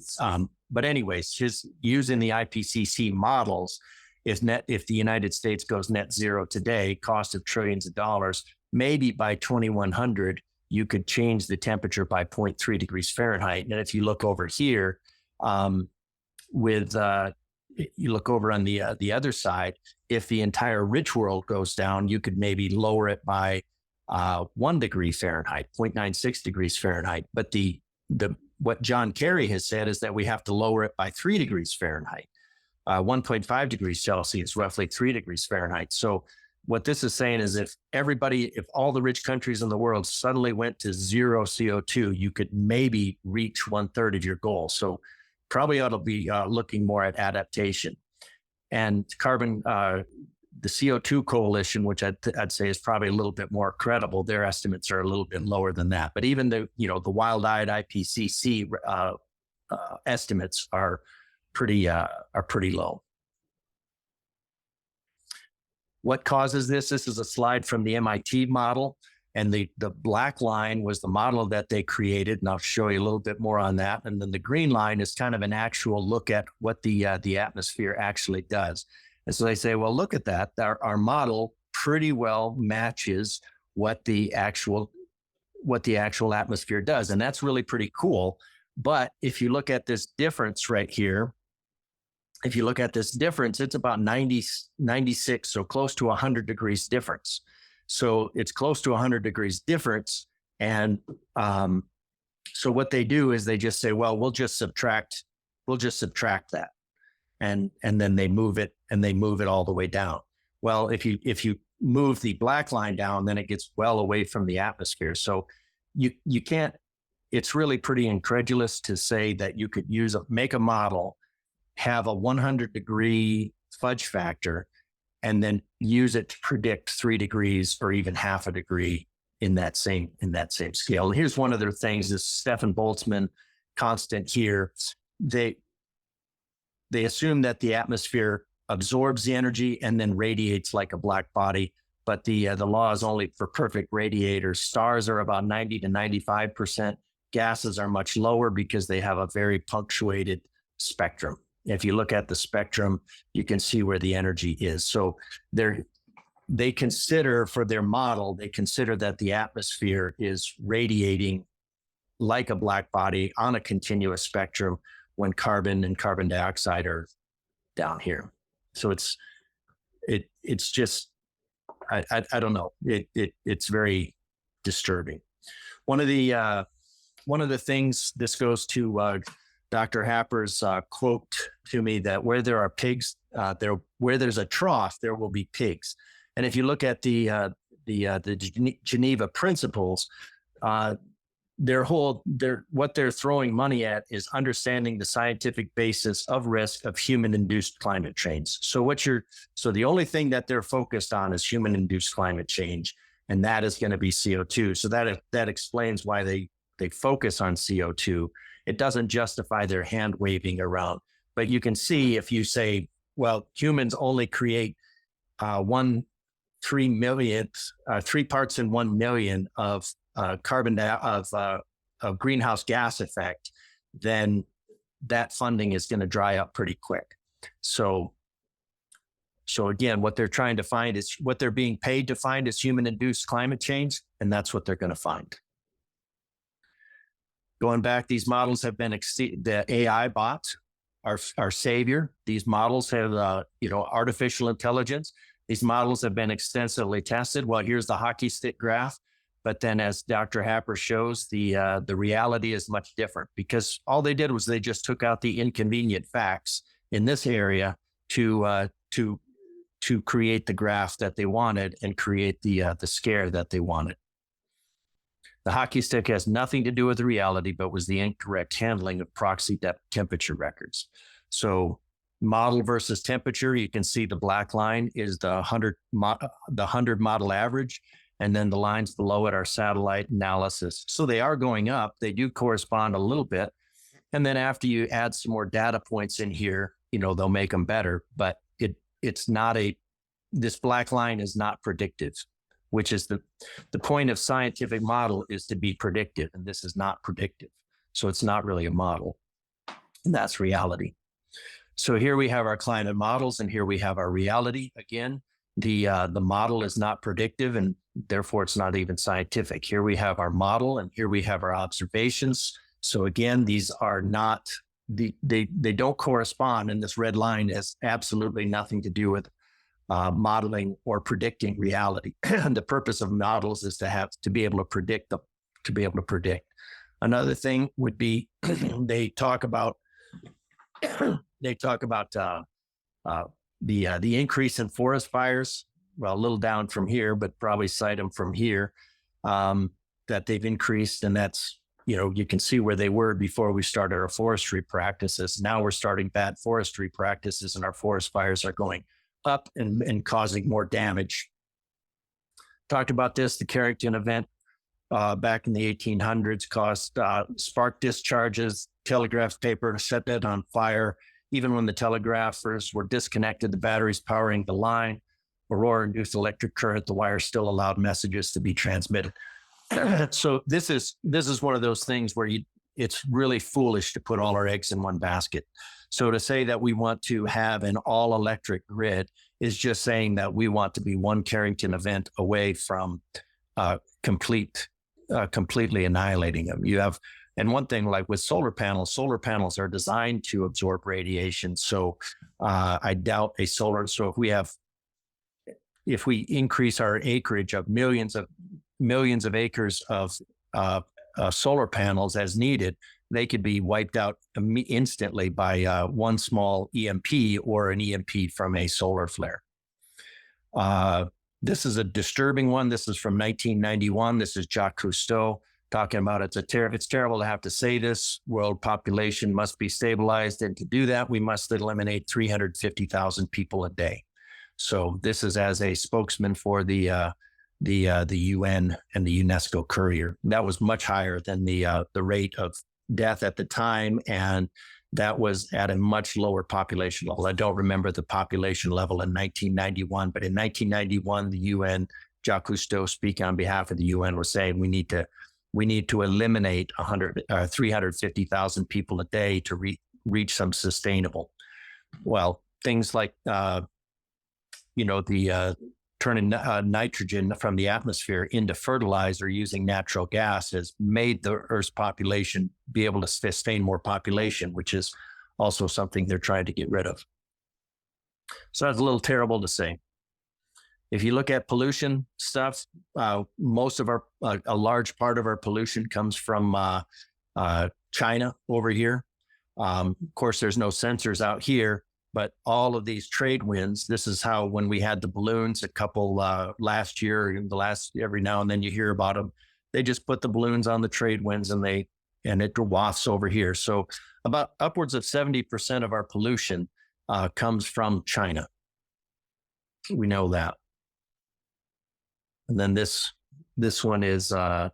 Speaker 1: But anyways, his using the IPCC models, if the United States goes net zero today, cost of trillions of dollars, maybe by 2100 you could change the temperature by 0.3 degrees Fahrenheit. And if you look over here, you look over on the other side, if the entire rich world goes down, you could maybe lower it by 1 degree Fahrenheit, 0.96 degrees Fahrenheit. But what John Kerry has said is that we have to lower it by 3 degrees Fahrenheit, 1.5 degrees Celsius, roughly 3 degrees Fahrenheit. So what this is saying is if all the rich countries in the world suddenly went to zero CO2, you could maybe reach 1/3 of your goal. So probably ought to be looking more at adaptation. And the CO2 coalition, which I'd say is probably a little bit more credible, their estimates are a little bit lower than that. But even the wild-eyed IPCC estimates are pretty low. What causes this? This is a slide from the MIT model. And the black line was the model that they created, and I'll show you a little bit more on that. And then the green line is kind of an actual look at what the atmosphere actually does. And so they say, well, look at that. Our model pretty well matches what the actual atmosphere does, and that's really pretty cool. But if you look at this difference right here, it's about 96, so close to 100 degrees difference. So it's close to 100 degrees difference. And so what they do is they just say, well, we'll just subtract that. And then they move it all the way down. Well, if you move the black line down, then it gets well away from the atmosphere. So you can't, it's really pretty incredulous to say that you could make a model, have a 100 degree fudge factor, and then use it to predict 3 degrees or even half a degree in that same scale. And here's one of their things is Stefan Boltzmann constant here. They assume that the atmosphere absorbs the energy and then radiates like a black body, but the law is only for perfect radiators. Stars are about 90 to 95%. Gases are much lower because they have a very punctuated spectrum. If you look at the spectrum, you can see where the energy is. So they consider for their model, they consider that the atmosphere is radiating like a black body on a continuous spectrum when carbon and carbon dioxide are down here. So it's just, I don't know. It's very disturbing. One of the things, this goes to Dr. Happer's quote to me, that where there are pigs, where there's a trough, there will be pigs. And if you look at the Geneva Principles, what they're throwing money at is understanding the scientific basis of risk of human-induced climate change. So the only thing that they're focused on is human-induced climate change, and that is going to be CO2. So that explains why they focus on CO2. It doesn't justify their hand waving around, but you can see if you say, well, humans only create 3 parts in 1 million of of greenhouse gas effect, then that funding is going to dry up pretty quick. So again, what they're trying to find is what they're being paid to find is human-induced climate change, and that's what they're going to find. Going back, these models have been the AI bots, our savior. These models have, artificial intelligence. These models have been extensively tested. Well, here's the hockey stick graph. But then as Dr. Happer shows, the reality is much different, because all they did was they just took out the inconvenient facts in this area to create the graph that they wanted and create the scare that they wanted. The hockey stick has nothing to do with the reality, but was the incorrect handling of proxy temperature records. So model versus temperature, you can see the black line is the 100 model average, and then the lines below it are satellite analysis. So they are going up. They do correspond a little bit. And then after you add some more data points in here, they'll make them better. But it's not this black line is not predictive, which is the point of scientific model is to be predictive. And this is not predictive. So it's not really a model. And that's reality. So here we have our climate models, and here we have our reality. Again, the model is not predictive, and therefore it's not even scientific. Here we have our model, and here we have our observations. So again, these are not, they don't correspond, and this red line has absolutely nothing to do with modeling or predicting reality. And the purpose of models is to be able to predict Another thing would be they talk about the increase in forest fires. Well, a little down from here, but probably cite them from here, that they've increased. And that's, you can see where they were before we started our forestry practices. Now we're starting bad forestry practices, and our forest fires are going up and causing more damage. Talked about this, the Carrington event back in the 1800s caused spark discharges, telegraph paper set that on fire. Even when the telegraphers were disconnected, the batteries powering the line, aurora-induced electric current, the wire still allowed messages to be transmitted. So this is one of those things where it's really foolish to put all our eggs in one basket. So to say that we want to have an all-electric grid is just saying that we want to be one Carrington event away from completely annihilating them. And one thing, like with solar panels are designed to absorb radiation. So I doubt so if we increase our acreage of millions of acres of solar panels as needed, they could be wiped out instantly by one small EMP or an EMP from a solar flare. This is a disturbing one. This is from 1991. This is Jacques Cousteau talking about it's terrible to have to say this. World population must be stabilized, and to do that, we must eliminate 350,000 people a day. So this is as a spokesman for the UN and the UNESCO Courier. That was much higher than the rate of death at the time, and that was at a much lower population level. I don't remember the population level in 1991, but in 1991, the UN, Jacques Cousteau, speaking on behalf of the UN, was saying we need to eliminate 350,000 people a day to reach some sustainable. Well, things like turning nitrogen from the atmosphere into fertilizer using natural gas has made the Earth's population be able to sustain more population, which is also something they're trying to get rid of. So that's a little terrible to say. If you look at pollution stuff, most of a large part of our pollution comes from China over here. Of course, there's no sensors out here. But all of these trade winds, this is how, when we had the balloons a couple last year, every now and then you hear about them, they just put the balloons on the trade winds and it wafts over here. So about upwards of 70% of our pollution comes from China. We know that. And then this one is, I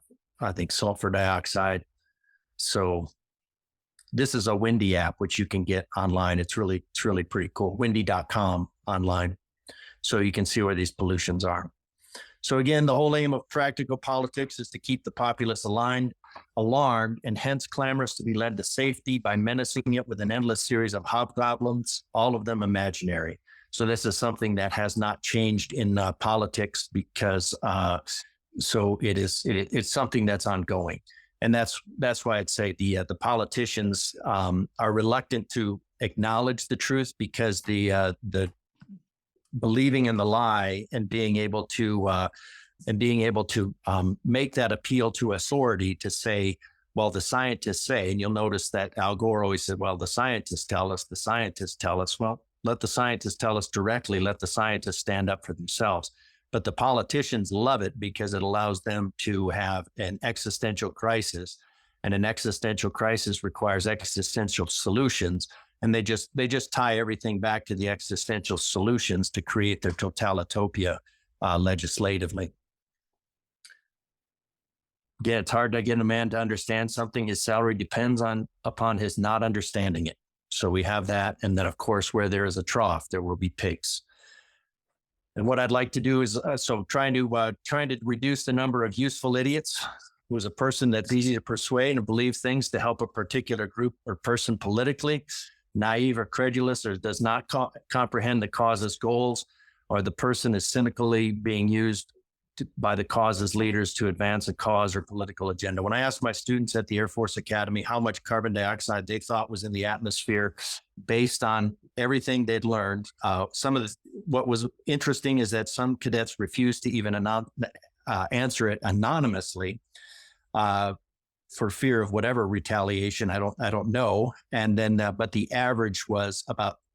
Speaker 1: think, sulfur dioxide. So this is a Windy app, which you can get online. It's really pretty cool. Windy.com online. So you can see where these pollutions are. So again, the whole aim of practical politics is to keep the populace alarmed, and hence clamorous to be led to safety by menacing it with an endless series of hobgoblins, all of them imaginary. So this is something that has not changed in politics, because it's something that's ongoing. And that's why I'd say the politicians are reluctant to acknowledge the truth, because the believing in the lie and being able to make that appeal to authority to say, well, the scientists say, and you'll notice that Al Gore always said, well, the scientists tell us, the scientists tell us. Well, let the scientists tell us directly. Let the scientists stand up for themselves. But the politicians love it because it allows them to have an existential crisis, and an existential crisis requires existential solutions. And they just tie everything back to the existential solutions to create their totalitopia legislatively. Again, it's hard to get a man to understand something. His salary depends upon his not understanding it. So we have that. And then, of course, where there is a trough, there will be pigs. And what I'd like to do is trying to reduce the number of useful idiots, who is a person that's easy to persuade and believe things to help a particular group or person politically, naive or credulous, or does not comprehend the cause's goals, or the person is cynically being used by the cause's leaders to advance a cause or political agenda. When I asked my students at the Air Force Academy how much carbon dioxide they thought was in the atmosphere based on everything they'd learned, what was interesting is that some cadets refused to even answer it anonymously for fear of whatever retaliation. I don't know. And then, but the average was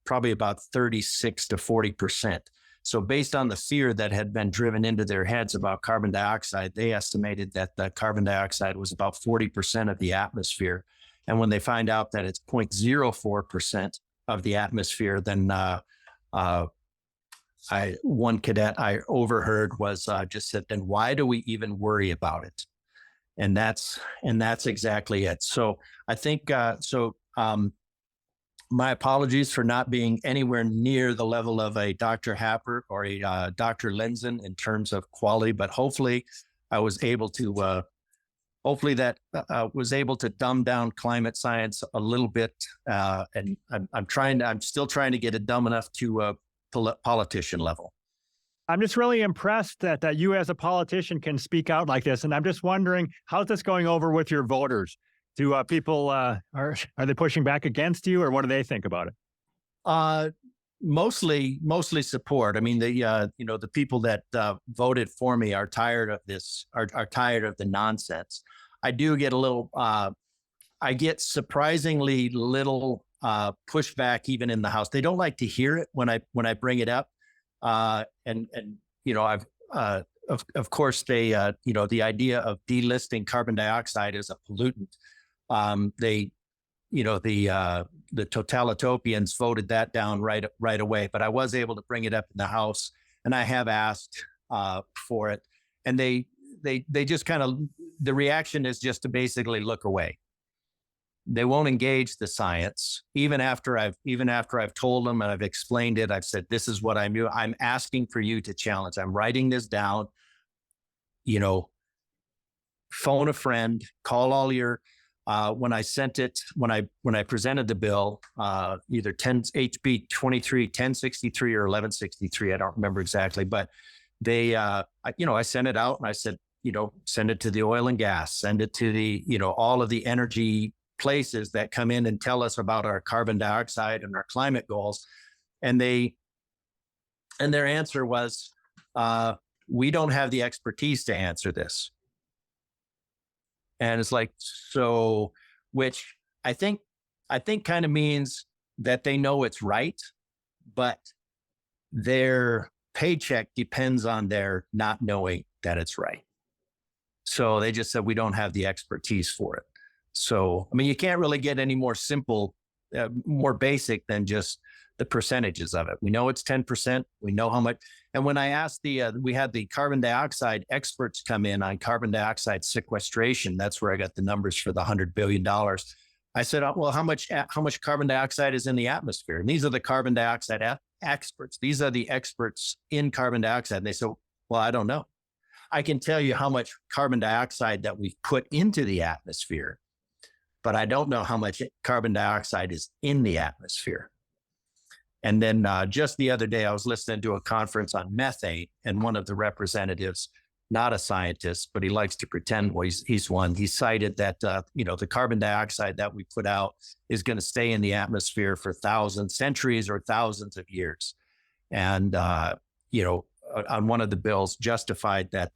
Speaker 1: probably about 36 to 40%. So based on the fear that had been driven into their heads about carbon dioxide, they estimated that the carbon dioxide was about 40% of the atmosphere. And when they find out that it's 0.04% of the atmosphere, then one cadet I overheard was just said, then why do we even worry about it? And that's exactly it. So I think, my apologies for not being anywhere near the level of a Dr. Happer or a Dr. Lenzen in terms of quality, but hopefully I was able to, was able to dumb down climate science a little bit. And I'm still trying to get it dumb enough to politician level.
Speaker 2: I'm just really impressed that you as a politician can speak out like this. And I'm just wondering, how's this going over with your voters? Do people, are they pushing back against you, or what do they think about it?
Speaker 1: Mostly support. I mean, the people that voted for me are tired of this, are tired of the nonsense. I do get a little, I get surprisingly little pushback even in the House. They don't like to hear it when I bring it up. And I've, of course they, the idea of delisting carbon dioxide as a pollutant. The totalitarians voted that down right away, but I was able to bring it up in the House, and I have asked for it, and they just kind of, the reaction is just to basically look away. They won't engage the science, even after I've told them and I've explained it. I've said, this is what I'm doing. I'm asking for you to challenge. I'm writing this down. Phone a friend, call all your. When I sent it, when I presented the bill, either HB 23, 1063 or 1163, I don't remember exactly, but they, I sent it out and I said, send it to the oil and gas, send it to the, all of the energy places that come in and tell us about our carbon dioxide and our climate goals. And their answer was, we don't have the expertise to answer this. And it's like, so, which I think kind of means that they know it's right, but their paycheck depends on their not knowing that it's right. So they just said, we don't have the expertise for it. So, I mean, you can't really get any more simple, more basic than just the percentages of it. We know it's 10%. We know how much. And when I asked we had the carbon dioxide experts come in on carbon dioxide sequestration. That's where I got the numbers for the $100 billion. I said, well, how much carbon dioxide is in the atmosphere? And these are the carbon dioxide experts. These are the experts in carbon dioxide. And they said, well, I don't know. I can tell you how much carbon dioxide that we've put into the atmosphere, but I don't know how much carbon dioxide is in the atmosphere. And then just the other day, I was listening to a conference on methane, and one of the representatives not a scientist, but he likes to pretend he's one. He cited that, the carbon dioxide that we put out is going to stay in the atmosphere for centuries or thousands of years. And, on one of the bills justified that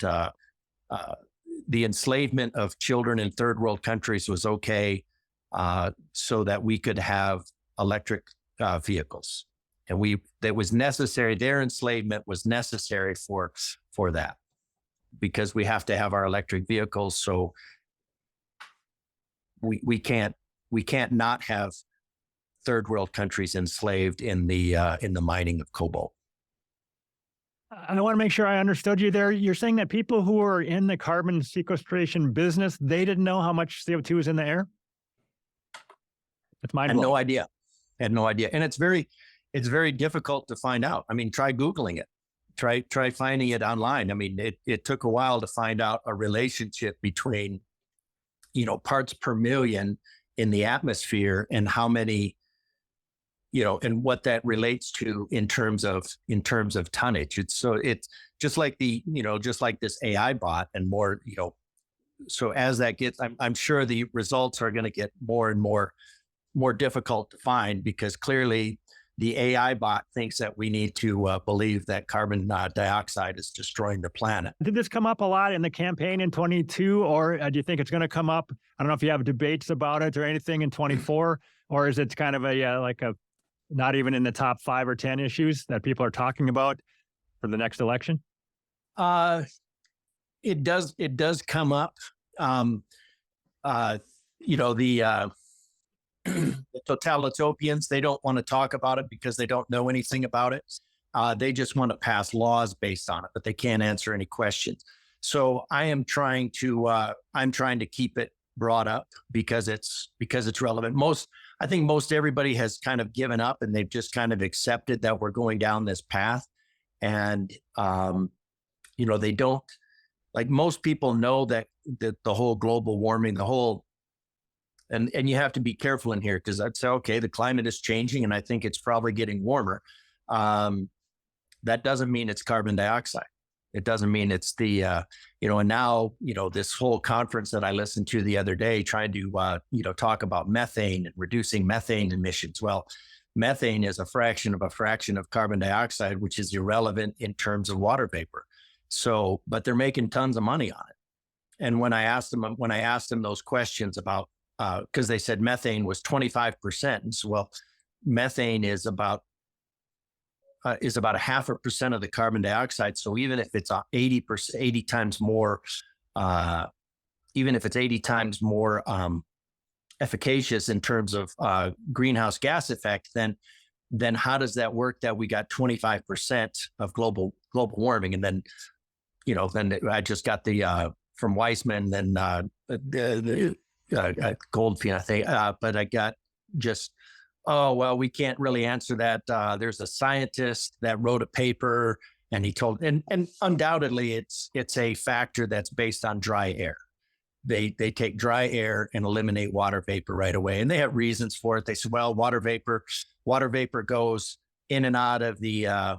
Speaker 1: the enslavement of children in third world countries was okay, so that we could have electric vehicles. And that was necessary. Their enslavement was necessary for that, because we have to have our electric vehicles. So we can't not have third world countries enslaved in the mining of cobalt.
Speaker 2: I want to make sure I understood you there. You're saying that people who are in the carbon sequestration business, they didn't know how much CO2 is in the air? That's mind blowing.
Speaker 1: Had no idea. And it's very difficult to find out. I mean, try Googling it. Try finding it online. I mean, it took a while to find out a relationship between, parts per million in the atmosphere and how many, and what that relates to in terms of tonnage. It's just like just like this AI bot and more, so as that gets, I'm sure the results are going to get more and more difficult to find, because clearly the AI bot thinks that we need to believe that carbon dioxide is destroying the planet.
Speaker 2: Did this come up a lot in the campaign in 22, or do you think it's going to come up? I don't know if you have debates about it or anything in 24, or is it kind of not even in the top 5 or 10 issues that people are talking about for the next election?
Speaker 1: It does come up. The totalitarians, they don't want to talk about it because they don't know anything about it. They just want to pass laws based on it, but they can't answer any questions. So I'm trying to keep it brought up because it's relevant. I think most everybody has kind of given up, and they've just kind of accepted that we're going down this path. And, they don't, like, most people know that the whole global warming, and you have to be careful in here, because I'd say, okay, the climate is changing and I think it's probably getting warmer. That doesn't mean it's carbon dioxide. It doesn't mean it's the, and now, this whole conference that I listened to the other day trying to, talk about methane and reducing methane emissions. Well, methane is a fraction of carbon dioxide, which is irrelevant in terms of water vapor. So, but they're making tons of money on it. And when I asked them those questions about, because they said methane was 25%. And so, well, methane is about 0.5% of the carbon dioxide. So even if it's 80 times more, even if it's 80 times more efficacious in terms of greenhouse gas effect, then how does that work that we got 25% of global warming? And then, then I just got the from Weissman, then the Goldfield, I think, but I got just, oh, well, we can't really answer that. There's a scientist that wrote a paper, and he told, and undoubtedly it's a factor that's based on dry air. They take dry air and eliminate water vapor right away. And they have reasons for it. They said, well, water vapor goes in and out of the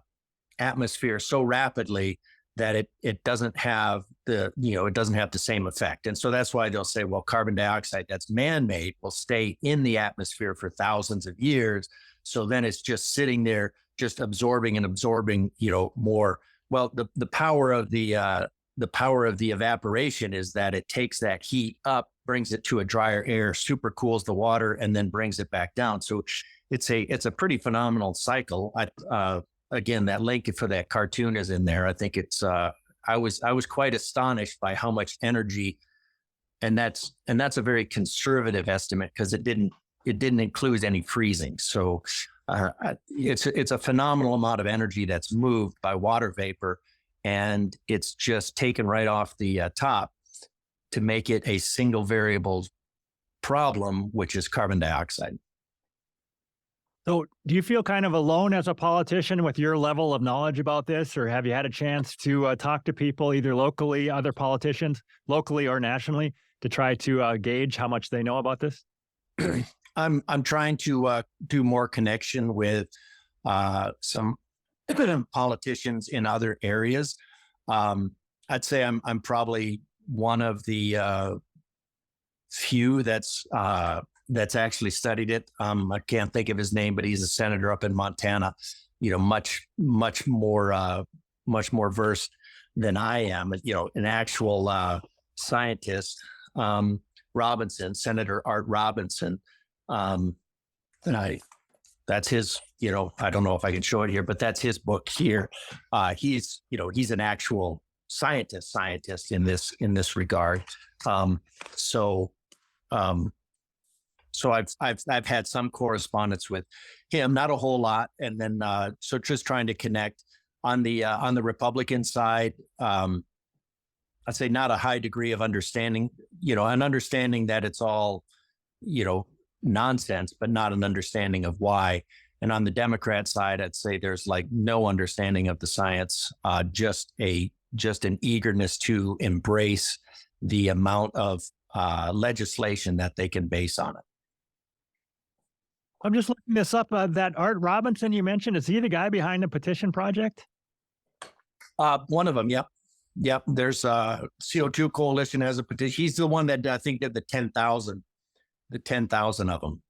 Speaker 1: atmosphere so rapidly that it doesn't have the same effect. And so that's why they'll say, well, carbon dioxide that's man-made will stay in the atmosphere for thousands of years. So then it's just sitting there, just absorbing more. Well, the power of the evaporation is that it takes that heat up, brings it to a drier air, super cools the water, and then brings it back down. So it's a pretty phenomenal cycle. Again, that link for that cartoon is in there. I think it's, I was quite astonished by how much energy, and that's a very conservative estimate, because it didn't include any freezing. So it's a phenomenal amount of energy that's moved by water vapor, and it's just taken right off the top to make it a single variable problem, which is carbon dioxide.
Speaker 2: So do you feel kind of alone as a politician with your level of knowledge about this, or have you had a chance to talk to people either locally, other politicians, locally or nationally, to try to gauge how much they know about this?
Speaker 1: I'm trying to do more connection with some politicians in other areas. I'd say I'm probably one of the few that's actually studied it. I can't think of his name, but he's a senator up in Montana. Much more versed than I am. An actual scientist, Robinson, Senator Art Robinson, and that's his. I don't know if I can show it here, but that's his book here. He's an actual scientist in this regard. So I've had some correspondence with him, not a whole lot, and then so just trying to connect on the Republican side. I'd say not a high degree of understanding, an understanding that it's all, nonsense, but not an understanding of why. And on the Democrat side, I'd say there's like no understanding of the science, just an eagerness to embrace the amount of legislation that they can base on it.
Speaker 2: I'm just looking this up. That Art Robinson you mentioned, is he the guy behind the petition project?
Speaker 1: One of them, yep. There's CO2 Coalition has a petition. He's the one that I think did the 10,000 of them.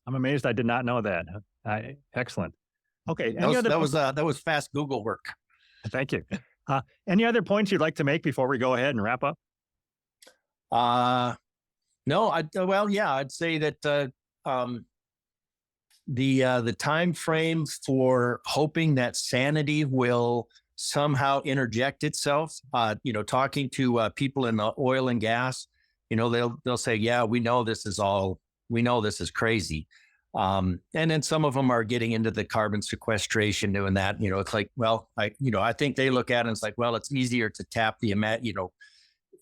Speaker 2: I'm amazed I did not know that. Excellent. Okay.
Speaker 1: That was fast Google work.
Speaker 2: Thank you. Any other points you'd like to make before we go ahead and wrap up?
Speaker 1: No, I'd say that the time frame for hoping that sanity will somehow interject itself, talking to people in the oil and gas, they'll say, yeah, we know this is crazy. And then some of them are getting into the carbon sequestration, doing that. It's like, well, I think they look at it and it's like, well, it's easier to tap the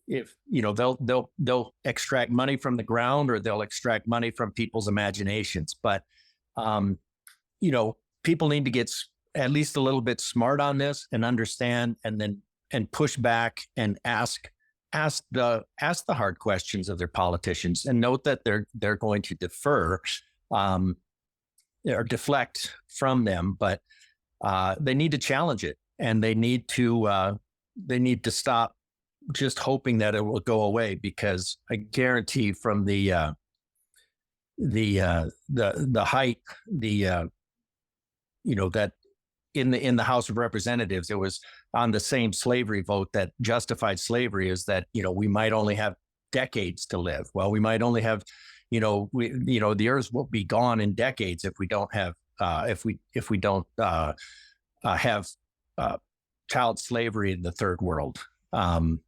Speaker 1: if they'll extract money from the ground, or they'll extract money from people's imaginations. But people need to get at least a little bit smart on this and understand, and push back and ask the hard questions of their politicians, and note that they're going to defer or deflect from them, but they need to challenge it, and they need to stop just hoping that it will go away, because I guarantee from the height, that in the House of Representatives, it was on the same slavery vote that justified slavery, is that, we might only have decades to live. Well, we might only have, the earth will be gone in decades if we don't have, if we don't have child slavery in the third world. And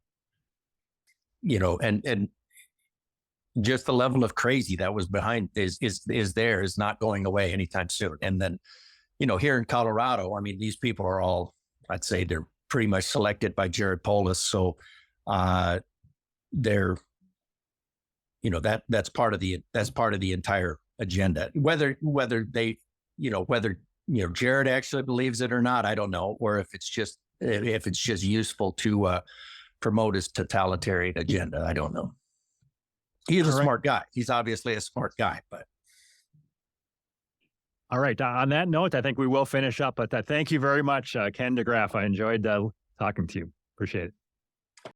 Speaker 1: just the level of crazy that was behind is not going away anytime soon. And then, here in Colorado, I mean, these people are all, I'd say they're pretty much selected by Jared Polis. So they're, that's part of the entire agenda. Whether they, whether Jared actually believes it or not, I don't know, or if it's just useful to promote his totalitarian agenda, I don't know. He's a smart guy. He's obviously a smart guy, but.
Speaker 2: All right. On that note, I think we will finish up. But thank you very much, Ken DeGraaf. I enjoyed talking to you. Appreciate it.